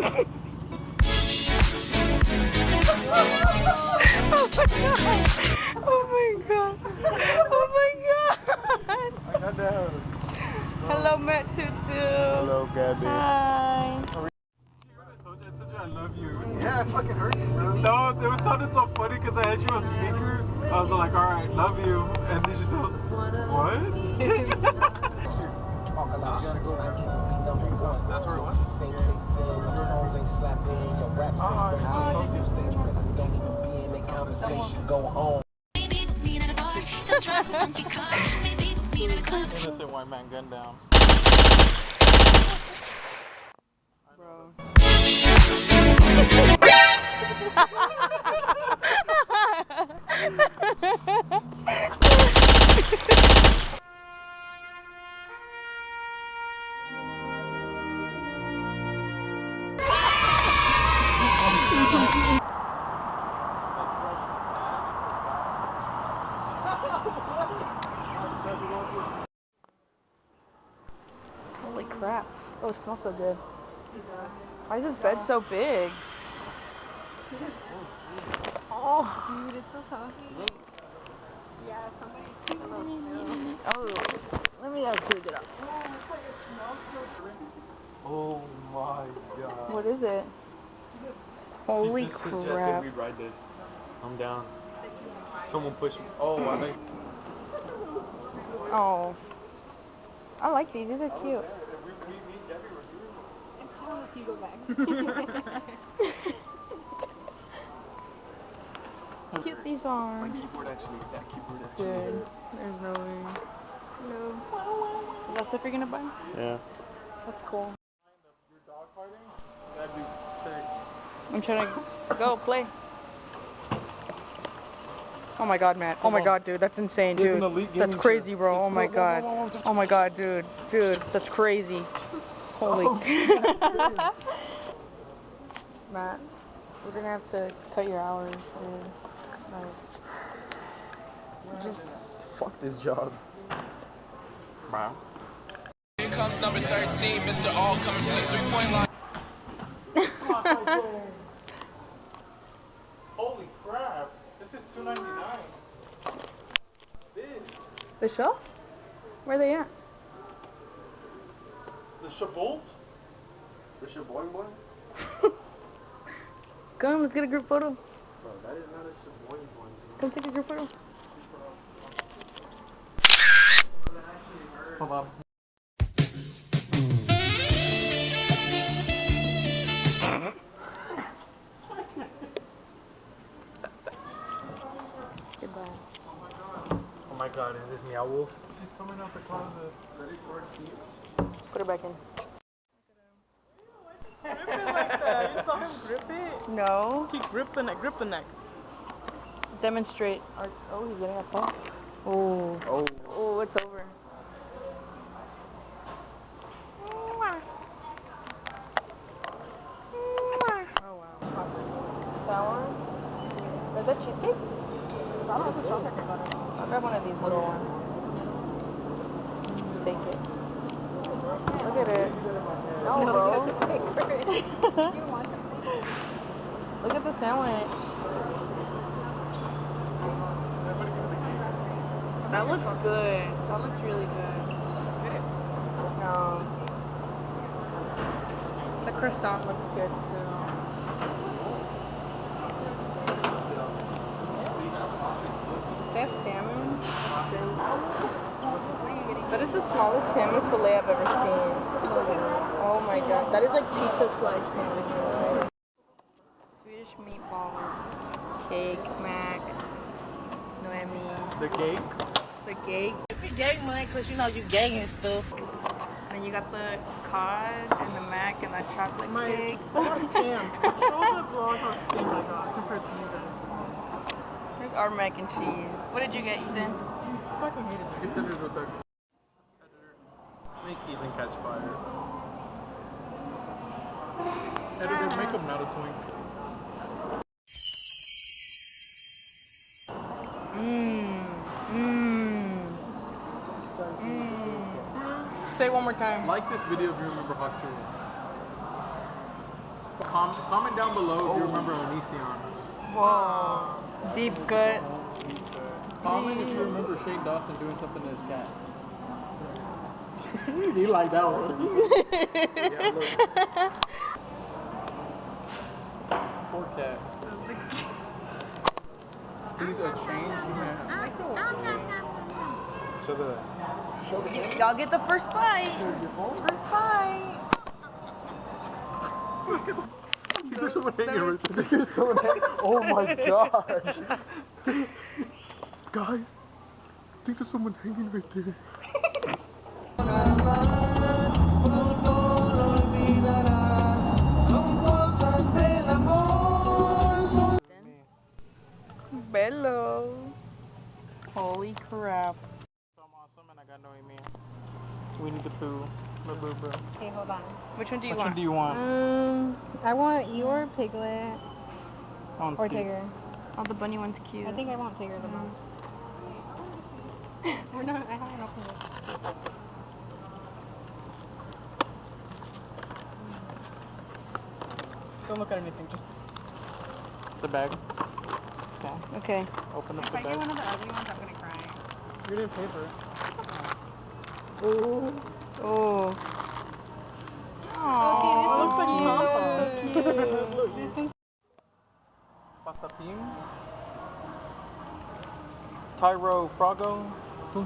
Oh my god. Oh my god. Hello, Matt Tutu. Hello, Gabby. Hi. I told you I love you. Yeah, I fucking heard you, bro. No, it was sounded so funny because I had you on speaker. I was like, alright, love you. And then she said, what? That's where it was? Innocent white man gun down. Bro. Holy crap. Oh, it smells so good. Why is this bed so big? Oh, Dude, it's so comfy. Yeah, somebody took a little spill. oh, let me actually get up. Oh my god. What is it? Holy She just crap. suggested we ride this. I'm down. Someone push me. Oh, I think. Oh. I like these. These are cute. It's still unless you go back. How cute these are. My keyboard actually, that keyboard actually. Good. There's no way. No. Is that stuff you're gonna buy? Yeah. That's cool. Your dog fighting? That'd be sick. I'm trying to go play. Oh my god, Matt. Oh my god, dude. That's insane, There's dude. an elite That's gaming crazy, chair. bro. Oh my god. Oh my god, dude. Dude, that's crazy. Holy. Matt, we're gonna have to cut your hours, dude. Like, just Fuck this job. Wow. Here comes number 13, Mr. All coming from the three-point line. Holy crap! This is $2.99. This. the show? Where are they at? The Shabolt? The Shaboing boy? Come, let's get a group photo. Bro, that is not a Shaboing boy. Come take a group photo. Hold on. Goodbye. Oh my god, is this Meow Wolf? She's coming out the closet. Ready for it? Put her back in. Grip it like that. You saw him grip it? No. He gripped the neck. Grip the neck. Demonstrate. Oh, he's getting a phone. Oh. Oh. Oh, it's over. Oh wow. That one? Is that cheesecake? I don't know if it's chocolate or butter. I'll grab one of these little ones. Take it. Look at it. No, bro. Look at the sandwich. That looks good. That looks really good. No. The croissant looks good too. They have salmon. That is the smallest salmon fillet I've ever seen. Oh my god. That is like pizza slice salmon. Swedish meatballs. Cake, mac. Noemi. The cake? The cake. You gay money because you know you gay and stuff. And then you got the cod and the mac and that chocolate cake. What scam? Show the vlog how scam I got compared to you guys. Here's our mac and cheese. What did you get, Ethan? Fucking hate it. Consider it with that. Make Ethan catch fire. Editor, make him not a twink. Say it one more time. Like this video if you remember how true. Comment down below if you remember Onision. Whoa. Deep cut. Comment if you remember Shane Dawson doing something to his cat. He liked that one. Yeah, look. Poor cat. He's a changed man. Show the. Y'all get the first bite. First bite. There's someone hanging right there. There's someone hanging. Oh my gosh. Guys, I think there's someone hanging right there. Bello. Holy crap. I'm awesome and I got no email. So we need the poo. Boo. Okay, hold on. Which one do you Which want? one do you want? I want your Piglet I want or Steve. Tigger. Oh, the bunny one's cute. I think I want Tigger the most. We're not. I haven't opened it. Don't look at anything, just the bag. Okay. Okay. Open up If the I get bag. one of the ugly ones, I'm gonna cry. You didn't pay for it. Oh. Okay, this looks like one's Papa. Look, this one's Patapim. Tyro Frago. Tum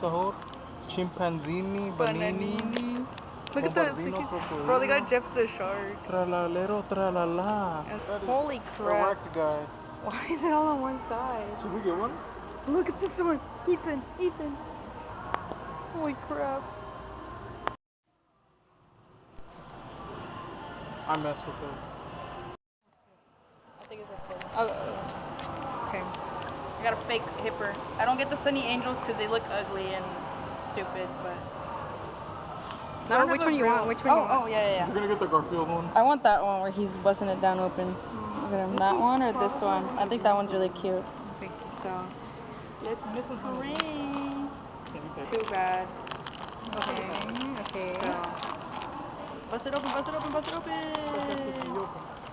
Sahor. Chimpanzini. Banini. Look at that. Bro, they got Jeff the shark. Tralalero tralala. Holy crap. Correct guy. Why is it all on one side? Should we get one? Look at this one. Ethan. Holy crap. I mess with this. I think it's a thing. Okay. I got a fake hipper. I don't get the Sunny Angels because they look ugly and stupid, but... I don't know which one you want. Which one you want? Oh, yeah. You're gonna get the Garfield one. I want that one where he's busting it down open. Look at him. That one or this one? I think that one's really cute. Okay, so... Let's hooray! Too bad. Okay. So... Bust it open!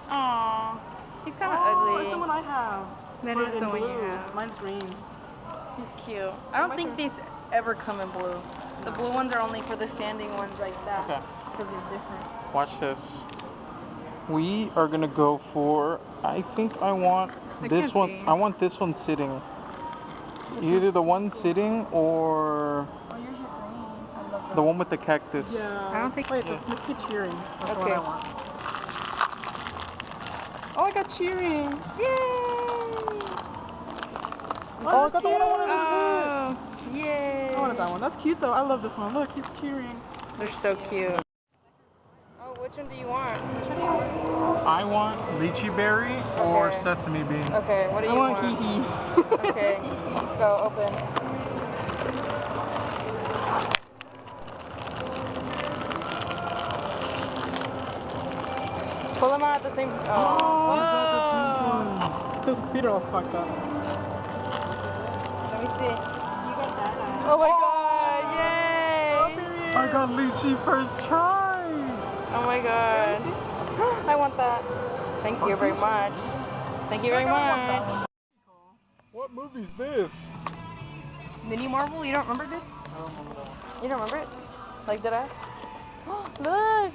Aww. He's kind of ugly. That's the one I have. That is the one you have. Mine's green. He's cute. I don't think these ever come in blue. The blue ones are only for the standing ones like that. Okay. Because they're different. Watch this. We are gonna go for. I think I want this one. I want this one sitting. Either the one sitting or Oh, yours are green. I love that. the one with the cactus. Yeah. I don't think. Wait, the Misclicks cheering. That's Okay. what I want. Oh, I got cheering. Yay! Oh, I got the one I wanted to Oh, yay! I wanted that one. That's cute though. I love this one. Look, he's cheering. They're so cute. Oh, which one do you want? I want lychee berry or Okay. sesame bean. Okay, what do you I want want? hee. Okay, go open. Pull them out at the same time. Oh, his feet are all fucked up. Let me see. You got that. Oh my god, yay! I got lychee first try. Oh my god. I want that. Thank you very much. Thank you very much. What movie's this? Mini Marvel? You don't remember this? I don't remember that one. You don't remember it? Like that ass? Look!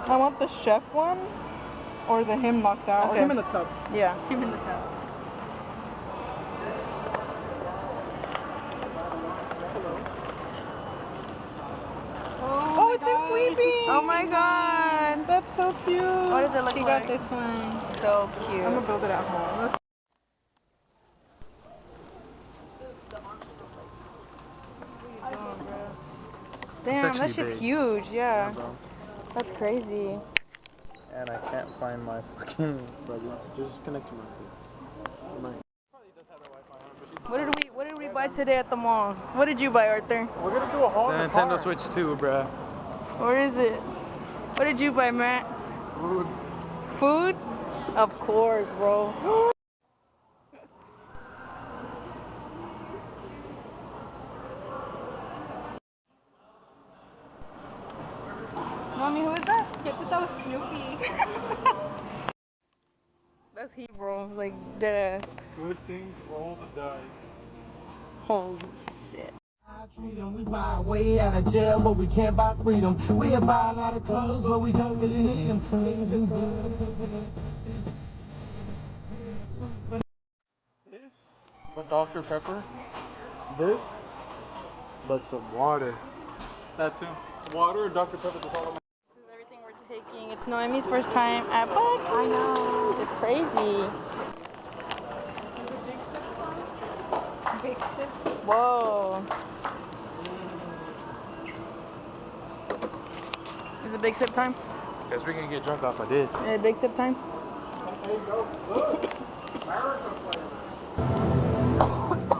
I want the chef one, or the him knocked out, Okay. or him in the tub. Yeah. Him in the tub. Oh, it's him sleeping! Oh my god! That's so cute. What does it look she like? got this one. So cute. I'm gonna build it at home. Damn, that actually shit's big. huge, yeah. bro. That's crazy. And I can't find my fucking. Just connect to my. What did we buy today at the mall? What did you buy, Arthur? We're gonna do a haul in the car. Nintendo Switch 2, bruh. Where is it? What did you buy, Matt? Food. Food? Of course, bro. thought that was Snoopy. That's he, bro. Like, deadass. Good thing, roll the dice. Holy shit. We buy way out of jail, but we can't buy freedom. We buy a lot of clothes, but we don't really need them. This? But Dr. Pepper? This? But some water. That too. Water or Dr. Pepper? That's all I'm. This is everything we're taking. It's Noemi's first time at Buc-ee. I know. It's crazy. Big sip. Whoa. Is it big sip time? Guess we're gonna get drunk off of this. Is it big sip time?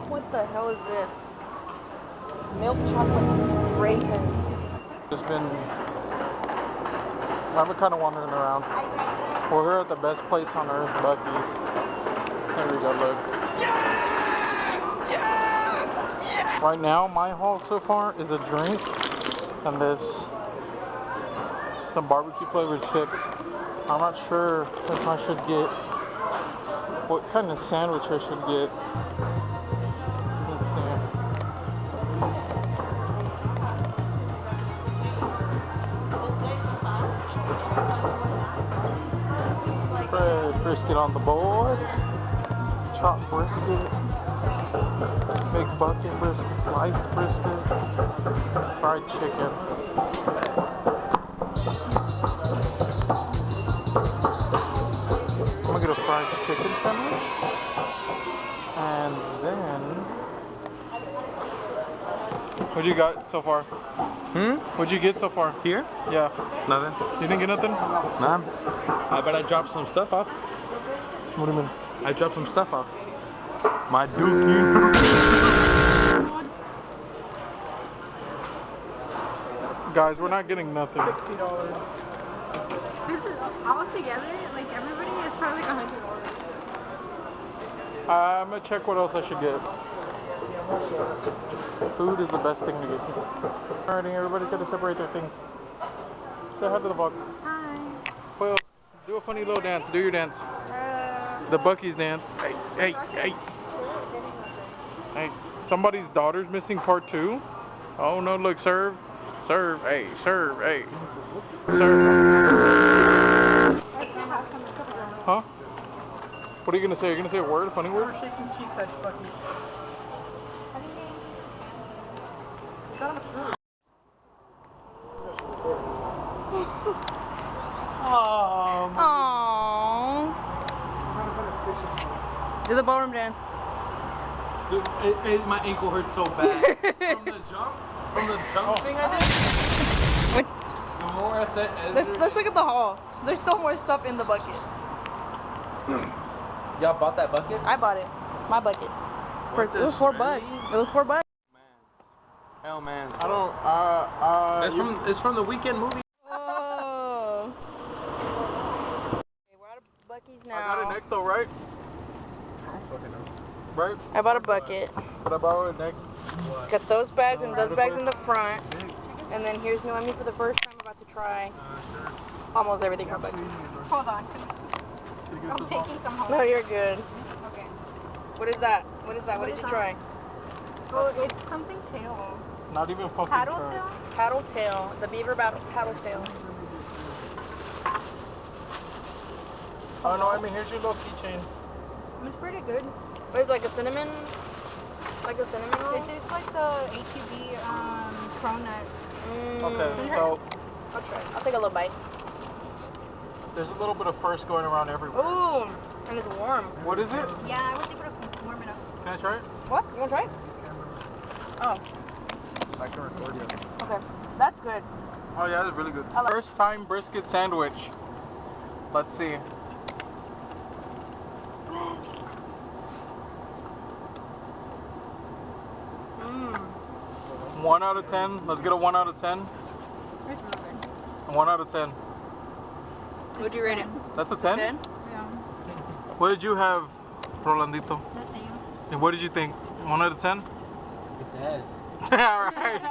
What the hell is this? Milk chocolate raisins. Just been. I've been kind of wandering around. We're here at the best place on earth, Buc-ee's. There we go, look. Right now, my haul so far is a drink and this. Some barbecue flavored chips. I'm not sure if I should get what kind of sandwich I should get. Let's see. Fresh brisket on the board. Chopped brisket. Big bucket brisket. Sliced brisket. Fried chicken. I'm gonna get a fried chicken sandwich, and then what you got so far? What'd you get so far? Here? Yeah. Nothing. You didn't get nothing? Nah. But I dropped some stuff off. What do you mean? I dropped some stuff off. My dookie. Guys, we're not getting nothing. This is all together, like everybody is probably like $100. I'm gonna check what else I should get. Food is the best thing to get. Alrighty, everybody's gotta separate their things. Say hi to the vlog. Hi. Well, do a funny little dance. Do your dance. The Buc-ee's dance. Hey, hey, hey. Hey, somebody's daughter's missing part 2. Oh no, look, serve. Serve, hey, serve, hey. Serve. Huh? What are you gonna say? You're gonna say a word, a funny word? We're shaking cheeks at Buc-ee. Aww. Do the ballroom dance. Dude, my ankle hurts so bad. From the jump thing I did. What? The more I said, Let's look at the haul. There's still more stuff in the bucket. Y'all bought that bucket? I bought it. My bucket. What It was $4. It was $4. Hell, man. I don't, It's from the weekend movie. Oh. Okay, we're out of Buc-ee's now. I got it next though, right? I don't fucking know. Right? I bought a bucket. But I borrow it next. Got those bags and those bags in the front. And then here's Noemi for the first time about to try almost everything on Buc-ee's. Hold on. I'm taking some home. No, you're good. Okay. What is that? What is that? What did you try? Oh, it's something tail. Not even fucking Paddle try. tail? Paddle tail. The beaver paddle tail. Oh no, I mean here's your little keychain. It's pretty good. What is it, like a cinnamon? Like a cinnamon roll? This is like the HEB cronut. Okay, so I'll try. I'll take a little bite. there's a little bit of fur going around everywhere. Ooh, and it's warm. What is it? Yeah, I was able to warm it up. Can I try it? What? You want to try it? Oh, I can record you. okay. That's good. Oh yeah, that's really good. I like- First time brisket sandwich. Let's see. Mmm. 1 out of 10. Let's get a 1 out of 10. It's really good. 1 out of 10. Would you rate it? That's a 10? 10? Yeah. What did you have, Rolandito? The same. And what did you think? 1 out of 10? It says. Alright.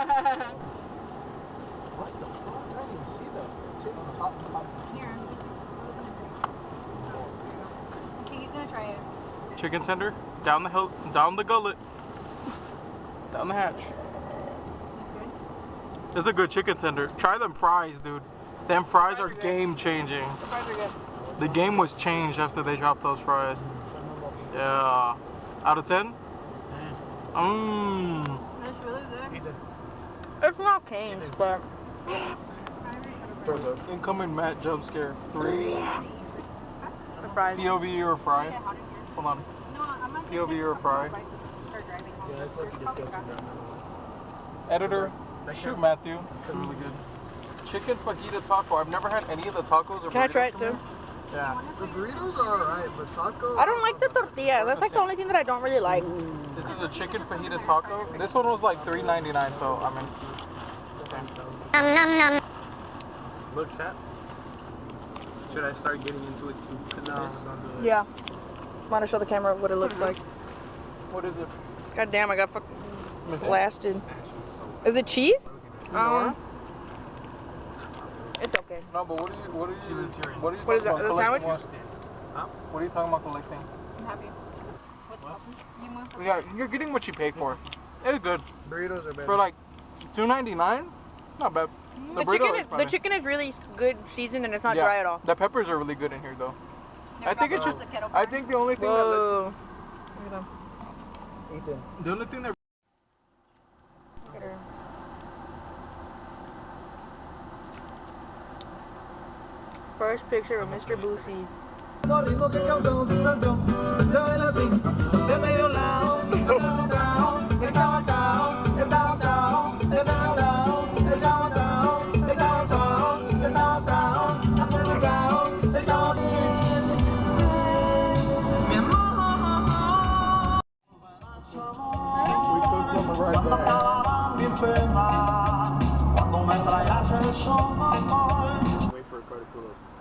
What the fuck? I didn't even see that. Here. Okay, he's gonna try it. Chicken tender, down the hill, down the gullet, down the hatch. Good. It's a good chicken tender. Try them fries, dude. Them fries are game changing. The fries are good. The game was changed after they dropped those fries. Yeah. Out of 10? Mmm. That's really good. It's not Cane's, but Incoming Matt jump scare. 3. the fries. POV or fry? Hold on. No, I'm not POV or fry? Yeah, it's lucky disgusting. Editor, shoot Matthew. Really good. Chicken fajita taco. I've never had any of the tacos or Can I burritos try it from too? there. Yeah. The burritos are alright, but tacos. I don't like the tortilla. That's like the only thing that I don't really like. This is a chicken fajita taco. This one was like $3.99, so I mean. Look, chat. Should I start getting into it too? Yeah. Want to show the camera what it looks like? What is it? God damn, I got fucking blasted. Is it cheese? It's okay. No, but what are you What is talking that? about The sandwich? collecting? Huh? What are you talking about collecting? I'm happy. You moved the Yeah, you're getting what you paid for. It's good. Burritos are better. For like $2.99, not bad. The chicken is really good seasoned and it's not dry at all. The peppers are really good in here though. Never I think got it's just. the kettle I corn. think the only thing Whoa. Look at them. the only thing that. Look at her. First picture of Mr. Buc-ee. Wait for a car to pull up.